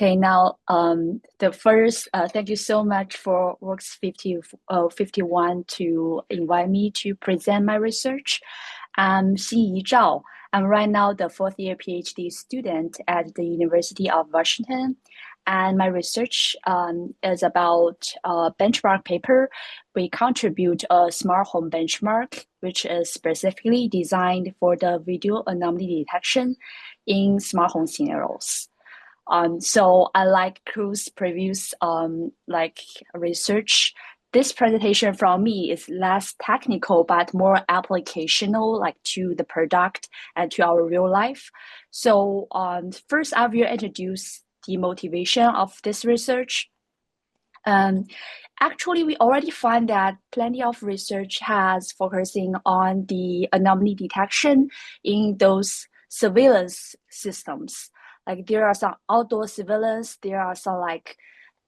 Okay, now the first, thank you so much for Works 51 to invite me to present my research. I'm Xinyi Zhao. I'm right now the fourth year PhD student at the University of Washington. And my research is about a benchmark paper. We contribute a smart home benchmark, which is specifically designed for the video anomaly detection in smart home scenarios. So I like Cruz's previous research. This presentation from me is less technical, but more applicational, like to the product and to our real life. So first I will introduce the motivation of this research. Actually, we already find that plenty of research has focusing on the anomaly detection in those surveillance systems. Like there are some outdoor surveillance, there are some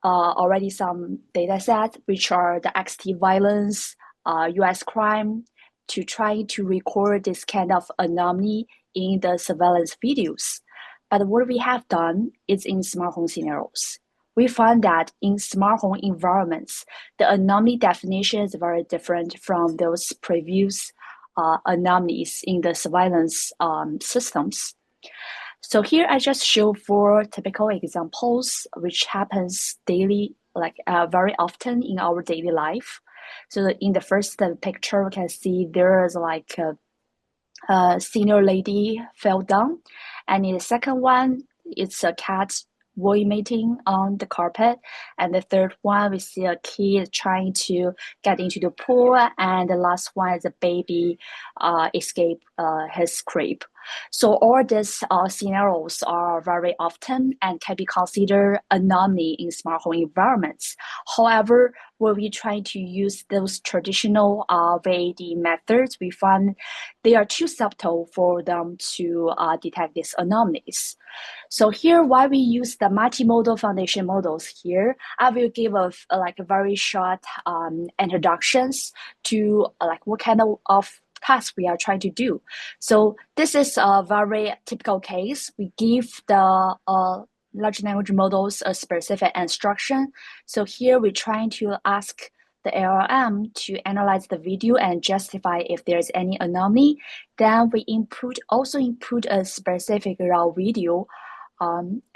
already some data sets which are the XT violence, US crime, to try to record this kind of anomaly in the surveillance videos. But what we have done is in smart home scenarios. We find that in smart home environments, the anomaly definition is very different from those previous anomalies in the surveillance systems. So here I just show 4 typical examples which happens daily, very often in our daily life. So in the first picture, we can see there is like a senior lady fell down, and in the second one, it's a cat vomiting on the carpet, and the third one we see a kid trying to get into the pool, and the last one is a baby escape his crib. So all these scenarios are very often and can be considered anomaly in smart home environments. However, when we try to use those traditional VAD methods, we find they are too subtle for them to detect these anomalies. So here, why we use the multimodal foundation models here, I will give a very short introductions to what kind of task we are trying to do. So this is a very typical case. We give the large language models a specific instruction. So here we're trying to ask the LLM to analyze the video and justify if there's any anomaly. Then we also input a specific raw video.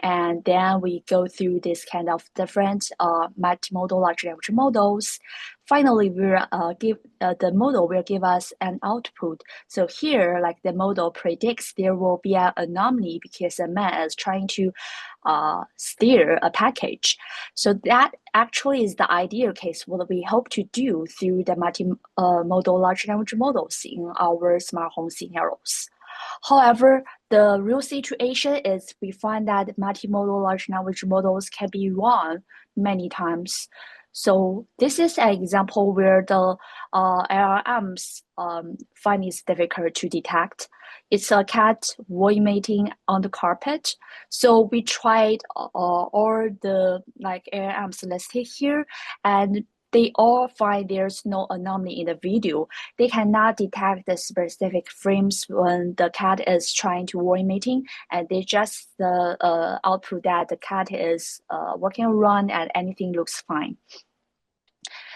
And then we go through this kind of different multimodal large language models. Finally, the model will give us an output. So here, like the model predicts there will be an anomaly because a man is trying to steer a package. So that actually is the ideal case, what we hope to do through the multimodal large language models in our smart home scenarios. However, the real situation is we find that multimodal large language models can be wrong many times. So this is an example where the LLMs find it difficult to detect. It's a cat vomiting on the carpet. So we tried all the LLMs listed here, and they all find there's no anomaly in the video. They cannot detect the specific frames when the cat is trying to vomiting, and they just output that the cat is walking around and anything looks fine.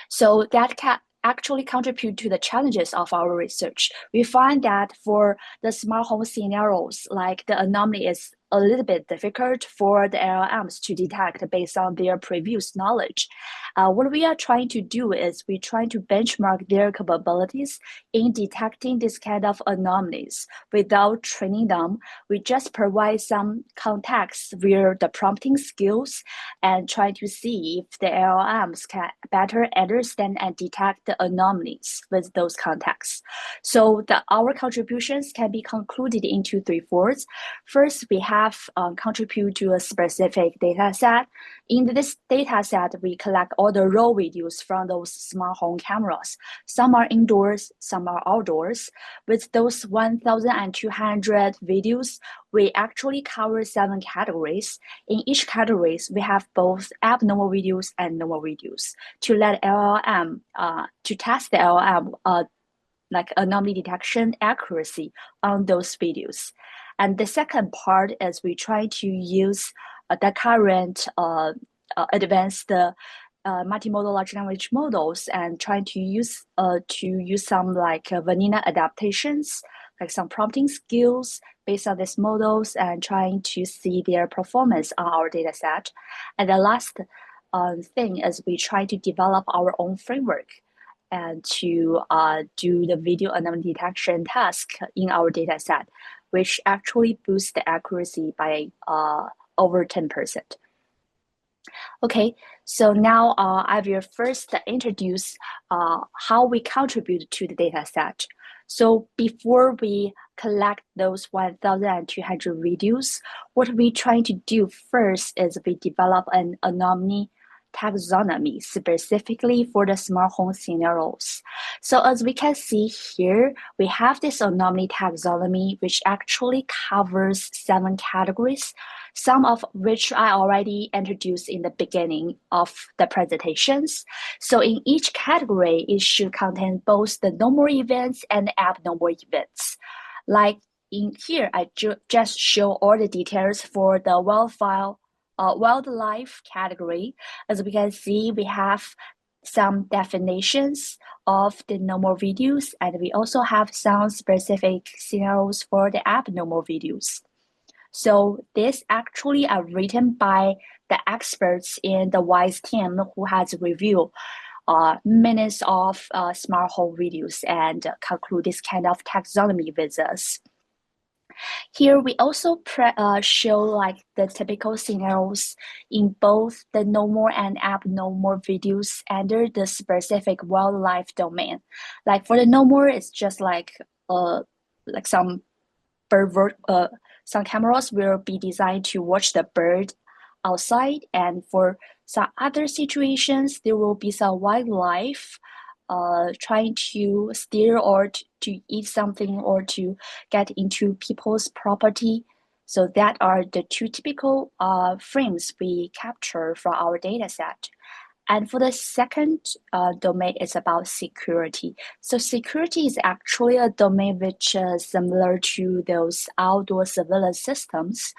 So that can actually contribute to the challenges of our research. We find that for the smart home scenarios, like the anomaly is a little bit difficult for the LLMs to detect based on their previous knowledge. What we are trying to do is we're trying to benchmark their capabilities in detecting this kind of anomalies without training them. We just provide some context via the prompting skills and try to see if the LLMs can better understand and detect the anomalies with those contexts. So our contributions can be concluded into 3 folds. First, we have contribute to a specific data set. In this data set, we collect all the raw videos from those smart home cameras. Some are indoors, some are outdoors. With those 1,200 videos, we actually cover 7 categories. In each categories, we have both abnormal videos and normal videos to let LLM, to test the LLM anomaly detection accuracy on those videos. And the second part is we try to use the current advanced multimodal large language models and trying to use some like vanilla adaptations, like some prompting skills based on these models and trying to see their performance on our data set. And the last thing is we try to develop our own framework and to do the video anomaly detection task in our data set, which actually boosts the accuracy by over 10%. Okay, so now I will first introduce how we contribute to the data set. So before we collect those 1,200 videos, what we're trying to do first is we develop an anomaly taxonomy specifically for the smart home scenarios. So as we can see here, we have this anomaly taxonomy, which actually covers 7 categories, some of which I already introduced in the beginning of the presentations. So in each category, it should contain both the normal events and abnormal events. Like in here, I just show all the details for the wildlife category. As we can see, we have some definitions of the normal videos, and we also have some specific scenarios for the abnormal videos. So these actually are written by the experts in the Wyze team who has reviewed minutes of smart home videos and conclude this kind of taxonomy with us. Here we also show like the typical scenarios in both the normal and abnormal videos under the specific wildlife domain. Like for the normal, it's just like some some cameras will be designed to watch the bird outside, and for some other situations, there will be some wildlife trying to steal or to eat something or to get into people's property. So that are the 2 typical frames we capture from our data set. And for the second domain, it's about security. So security is actually a domain which is similar to those outdoor surveillance systems.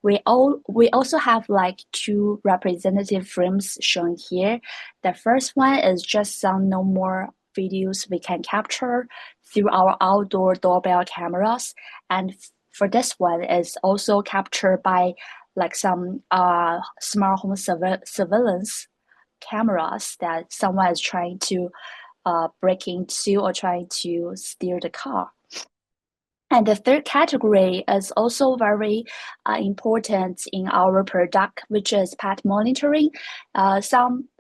We also have like 2 representative frames shown here. The first one is just some normal videos we can capture through our outdoor doorbell cameras. And for this one, is also captured by like some smart home surveillance cameras that someone is trying to break into or trying to steal the car. And the third category is also very important in our product, which is pet monitoring.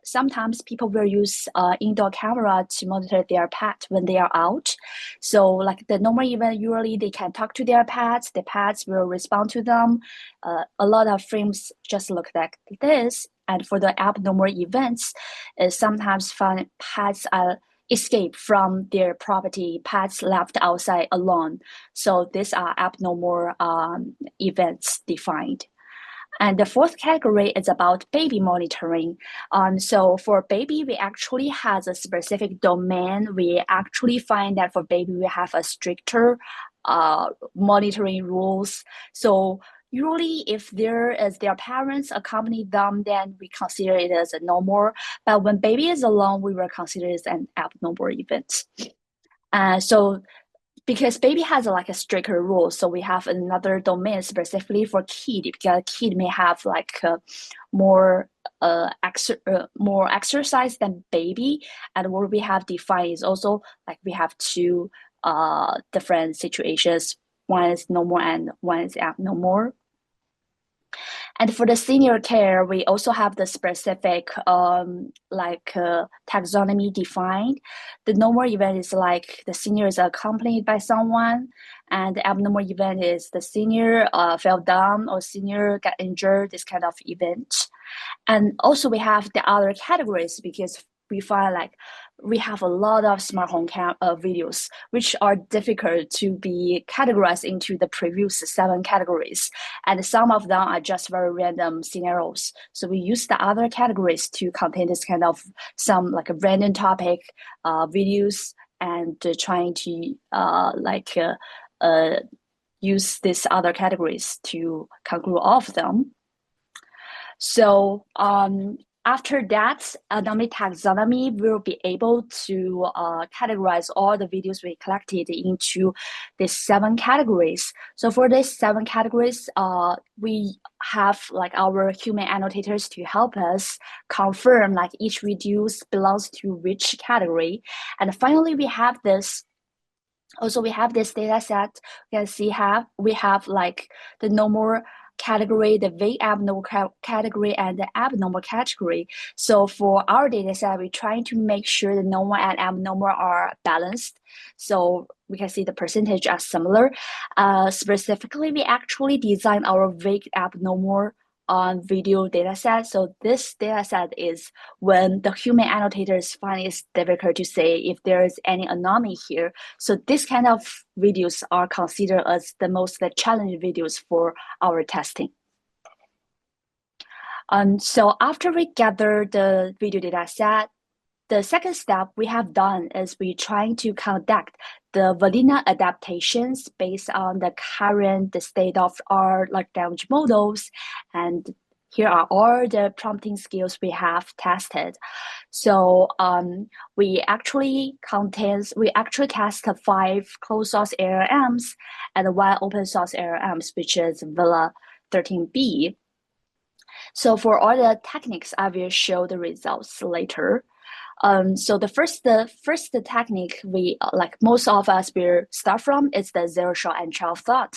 Sometimes people will use indoor camera to monitor their pet when they are out. So like the normal event, usually they can talk to their pets, the pets will respond to them. A lot of frames just look like this. And for the abnormal events, sometimes found pets are escape from their property, pets left outside alone. So these are abnormal events defined. And the fourth category is about baby monitoring. So for baby, we actually have a specific domain. We actually find that for baby, we have a stricter monitoring rules. So usually if there is their parents accompany them, then we consider it as a normal. But when baby is alone, we will consider it as an abnormal event. So because baby has like a stricter rule, so we have another domain specifically for kid, because kid may have like more exercise than baby. And what we have defined is also like we have 2 different situations. One is normal and one is abnormal. And for the senior care, we also have the specific taxonomy defined. The normal event is like the senior is accompanied by someone, and the abnormal event is the senior fell down or senior got injured, this kind of event. And also we have the other categories, because we find like we have a lot of smart home videos, which are difficult to be categorized into the previous 7 categories. And some of them are just very random scenarios. So we use the other categories to contain this kind of some like a random topic videos, and trying to use these other categories to conclude all of them. So after that, Anomaly taxonomy will be able to categorize all the videos we collected into these 7 categories. So for these 7 categories, we have like our human annotators to help us confirm like each video belongs to which category. And finally, we have this. Also, we have this data set. You can see we have like the normal category, the vague abnormal category, and the abnormal category. So for our data set, we're trying to make sure the normal and abnormal are balanced. So we can see the percentage are similar. Specifically, we actually designed our vague abnormal on video dataset. So this dataset is when the human annotators find it's difficult to say if there is any anomaly here. So this kind of videos are considered as the most challenging videos for our testing. So after we gather the video dataset, the second step we have done is we trying to conduct the vanilla adaptations based on the current state of our large language models. And here are all the prompting skills we have tested. So we actually test 5 closed source LLMs and 1 open source LLMs, which is Villa 13B. So for all the techniques, I will show the results later. So the first technique we like most of us will start from is the zero shot and trail of thought.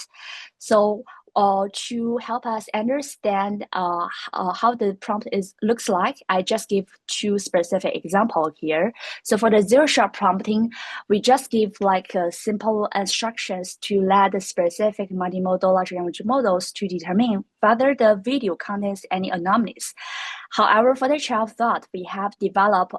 So to help us understand how the prompt looks like, I just give 2 specific examples here. So for the zero shot prompting, we just give like simple instructions to let the specific multimodal large language models to determine whether the video contains any anomalies. However, for the trail of thought, we have developed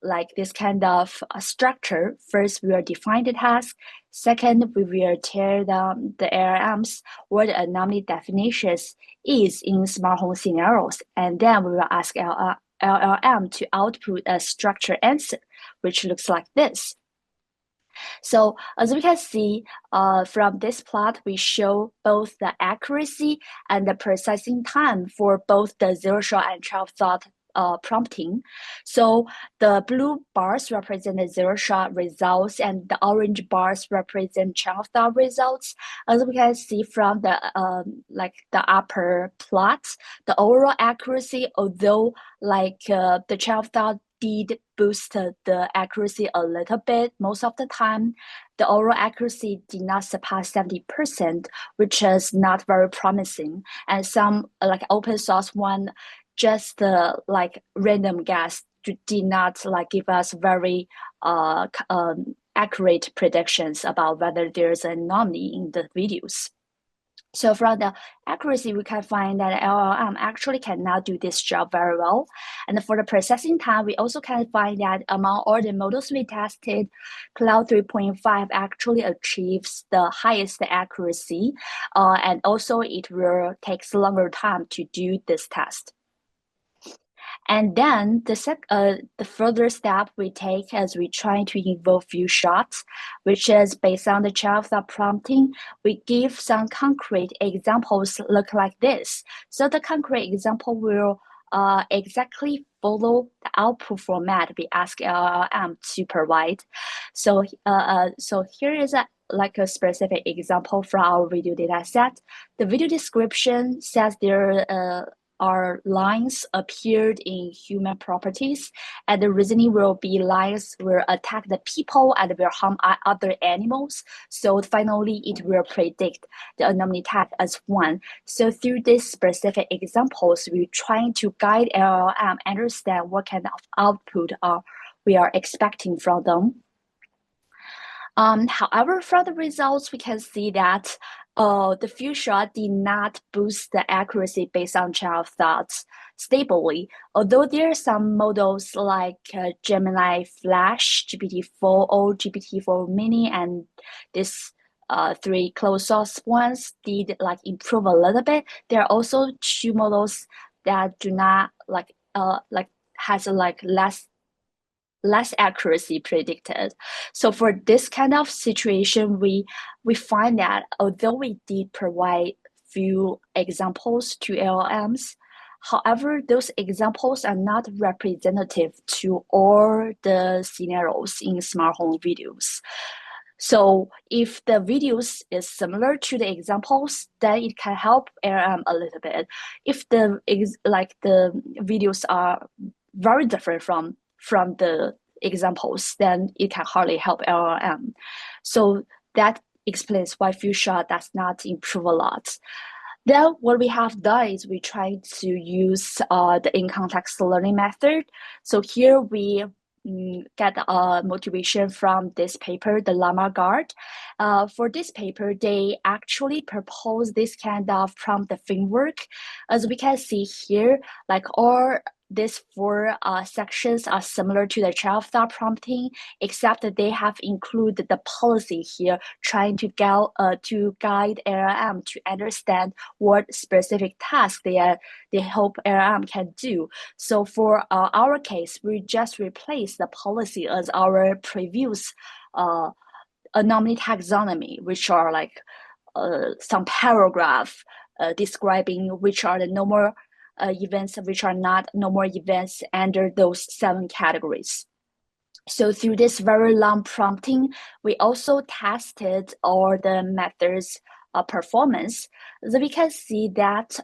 like this kind of structure. First, we will define the task. Second, we will tear down the LLMs or the anomaly definitions is in smart home scenarios. And then we will ask LLM to output a structured answer, which looks like this. So as we can see from this plot, we show both the accuracy and the processing time for both the zero shot and trail of thought prompting. So the blue bars represent the zero shot results and the orange bars represent trail of thought results. As we can see from the like the upper plot, the overall accuracy, although like the trail of thought did boost the accuracy a little bit most of the time, the overall accuracy did not surpass 70%, which is not very promising. And some like open source one, just like random guess did not like give us very accurate predictions about whether there's an anomaly in the videos. So from the accuracy, we can find that LLM actually cannot do this job very well. And for the processing time, we also can find that among all the models we tested, Cloud 3.5 actually achieves the highest accuracy. And also it will take longer time to do this test. And then the further step we take as we try to involve few shots, which is based on the trail of thought prompting, we give some concrete examples look like this. So the concrete example will exactly follow the output format we ask LLM to provide. So so here is like a specific example from our video data set. The video description says there are lines appeared in human properties, and the reasoning will be lines will attack the people and will harm other animals. So finally, it will predict the anomaly tag as 1. So through these specific examples, we're trying to guide LLM understand what kind of output we are expecting from them. However, from the results, we can see that the few shot did not boost the accuracy based on trail of thoughts stably. Although there are some models like Gemini Flash, GPT-4 or GPT-4 Mini, and this 3 closed source ones did like improve a little bit. There are also 2 models that do not has like less accuracy predicted. So for this kind of situation, we find that although we did provide few examples to LLMs, However, those examples are not representative to all the scenarios in smart home videos. So if the videos is similar to the examples, then it can help LLM a little bit. If the videos are very different from the examples, then it can hardly help LLM. So that explains why Fuchsia does not improve a lot. Then what we have done is we try to use the in-context learning method. So here we get motivation from this paper, the Llama Guard. For this paper, they actually propose this kind of prompt framework. As we can see here, like all these four sections are similar to the chain of thought prompting, except that they have included the policy here, trying to guide LLM to understand what specific task they hope LLM can do. So for our case, we just replace the policy as our previous anomaly taxonomy, which are like some paragraph describing which are the normal events, which are not normal events under those 7 categories. So through this very long prompting, we also tested all the methods performance. So we can see that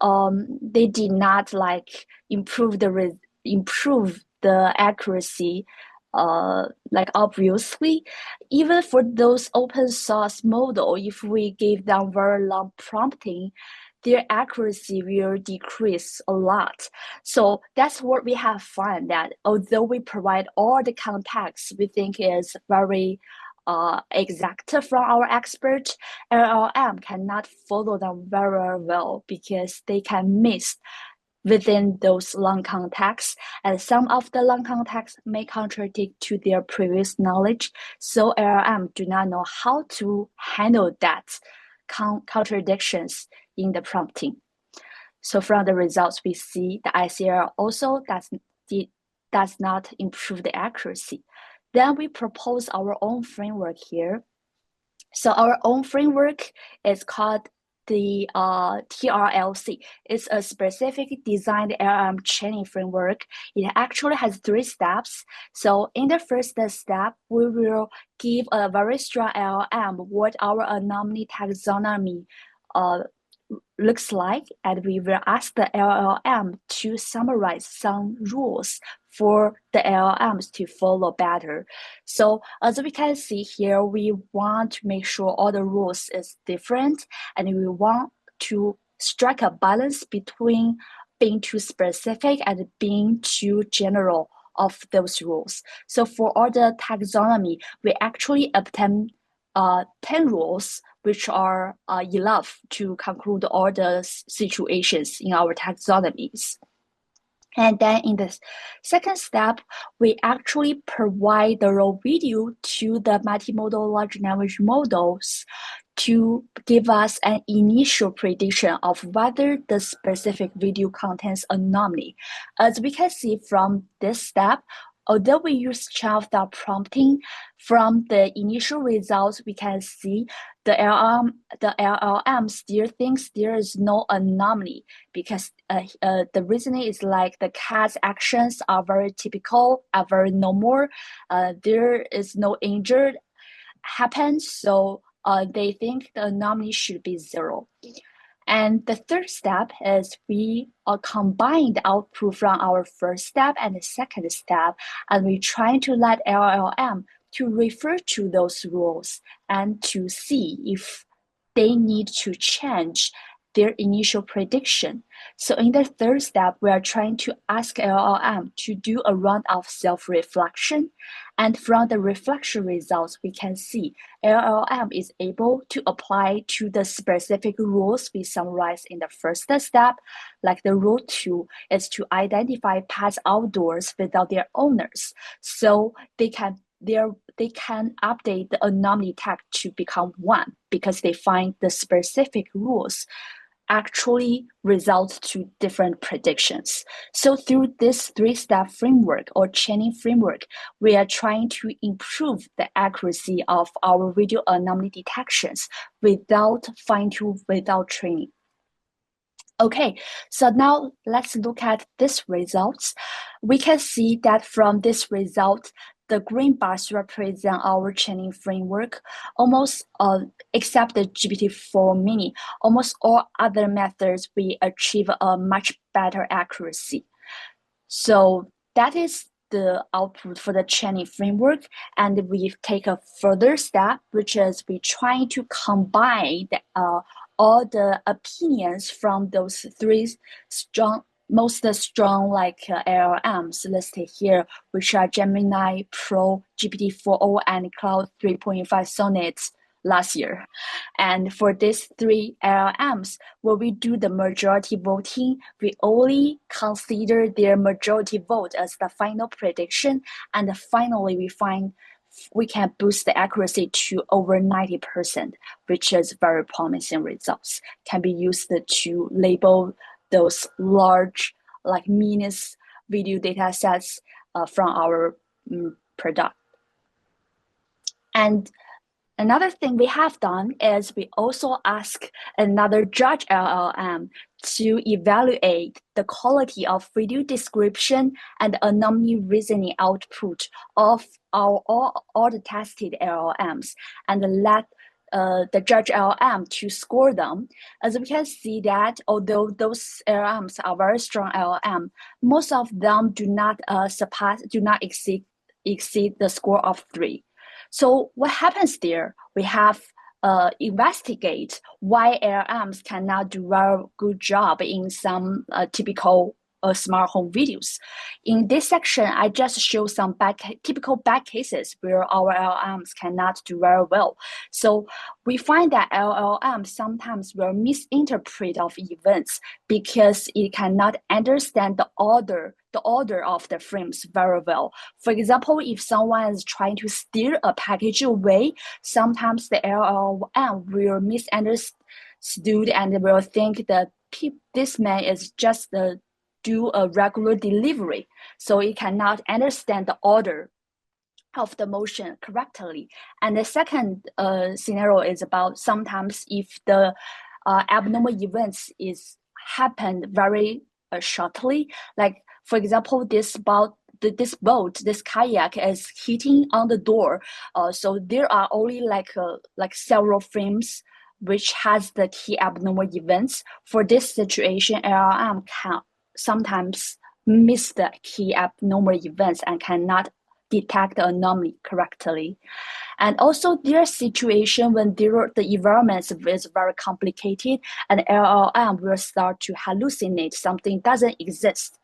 they did not like improve the accuracy like obviously. Even for those open source model, if we give them very long prompting, their accuracy will decrease a lot. So that's what we have found, that although we provide all the context we think is very exact from our expert, LLM cannot follow them very well because they can miss within those long contexts, and some of the long contexts may contradict to their previous knowledge. So LLM do not know how to handle that contradictions in the prompting. So from the results, we see the ICL also does not improve the accuracy. Then we propose our own framework here. So our own framework is called the TRLC. It's a specific designed LLM training framework. It actually has 3 steps. So in the first step, we will give a very strong LLM what our anomaly taxonomy looks like, and we will ask the LLM to summarize some rules for the LLMs to follow better. So as we can see here, we want to make sure all the rules is different, and we want to strike a balance between being too specific and being too general of those rules. So for all the taxonomy, we actually obtain 10 rules, which are enough to conclude all the situations in our taxonomies. And then in the second step, we actually provide the raw video to the multimodal large language models to give us an initial prediction of whether the specific video contains anomaly. As we can see from this step, although we use chain of thought prompting, from the initial results, we can see the LLM still thinks there is no anomaly, because the reasoning is like the cat's actions are very typical, are very normal. There is no injured happens, so they think the anomaly should be 0. And the third step is we combine the output from our first step and the second step, and we try to let LLM to refer to those rules and to see if they need to change their initial prediction. So in the third step, we are trying to ask LLM to do a round of self-reflection. And from the reflection results, we can see LLM is able to apply to the specific rules we summarized in the first step. Like the rule 2 is to identify pets outdoors without their owners. So they can update the anomaly tag to become 1 because they find the specific rules actually result to different predictions. So through this 3-step framework or chaining framework, we are trying to improve the accuracy of our video anomaly detections without fine-tune, without training. Okay, so now let's look at this results. We can see that from this result, the green bars represent our training framework. Almost, except the GPT-4 mini, almost all other methods we achieve a much better accuracy. So that is the output for the training framework, and we take a further step, which is we try to combine all the opinions from those three most strong LLMs listed here, which are Gemini Pro, GPT-4o, and Cloud 3.5 Sonnet last year. And for these three LLMs, when we do the majority voting, we only consider their majority vote as the final prediction, and finally we find we can boost the accuracy to over 90%, which is very promising results. Can be used to label those large, like minus video data sets from our product. And another thing we have done is we also ask another judge LLM to evaluate the quality of video description and anomaly reasoning output of all the tested LLMs, and let the judge LLM to score them. As we can see that although those LLMs are very strong LLM, most of them do not exceed the score of 3. So what happens there? We have investigate why LLMs cannot do a very good job in some typical smart home videos. In this section, I just show some typical bad cases where our LLMs cannot do very well. So we find that LLMs sometimes will misinterpret of events because it cannot understand the order of the frames very well. For example, if someone is trying to steal a package away, sometimes the LLM will misunderstood and will think that this man is just do a regular delivery, so it cannot understand the order of the motion correctly. And the second scenario is about sometimes if the abnormal events is happened very shortly, like for example, this boat, this kayak is hitting on the door. So there are only like several frames which has the key abnormal events. For this situation, LLM can sometimes miss the key abnormal events and cannot detect the anomaly correctly. And also there are situations when the environment is very complicated and LLM will start to hallucinate something doesn't exist.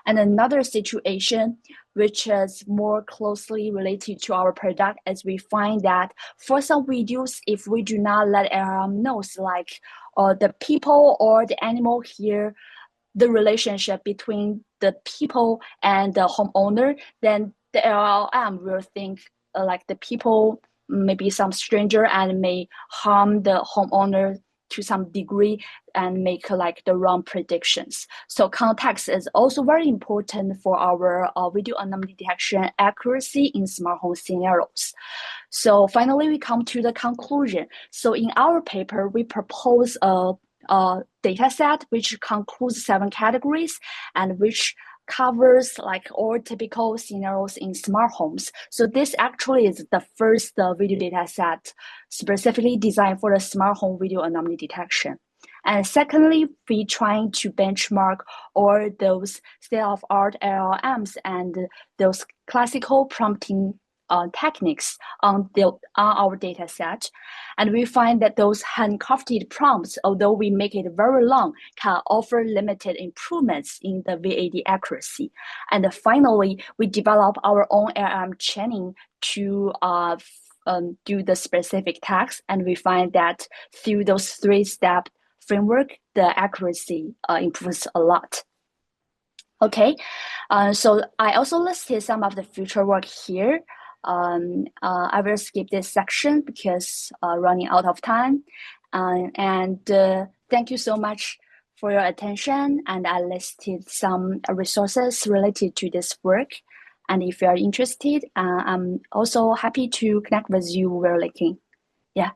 And another situation which is more closely related to our product is we find that for some videos, if we do not let LLM knows like the people or the animal here, the relationship between the people and the homeowner, then the LLM will think like the people maybe some stranger and may harm the homeowner to some degree and make like the wrong predictions. So context is also very important for our video anomaly detection accuracy in smart home scenarios. So finally, we come to the conclusion. So in our paper, we propose a data set which concludes 7 categories and which covers like all typical scenarios in smart homes. So this actually is the first video data set specifically designed for the smart home video anomaly detection. And secondly, we trying to benchmark all those state-of-art LLMs and those classical prompting techniques on our data set. And we find that those handcrafted prompts, although we make it very long, can offer limited improvements in the VAD accuracy. And finally, we develop our own LLM chaining to do the specific tasks. And we find that through those 3-step framework, the accuracy improves a lot. Okay, so I also listed some of the future work here. I will skip this section because running out of time. Thank you so much for your attention. And I listed some resources related to this work. And if you are interested, I'm also happy to connect with you via LinkedIn. Yeah.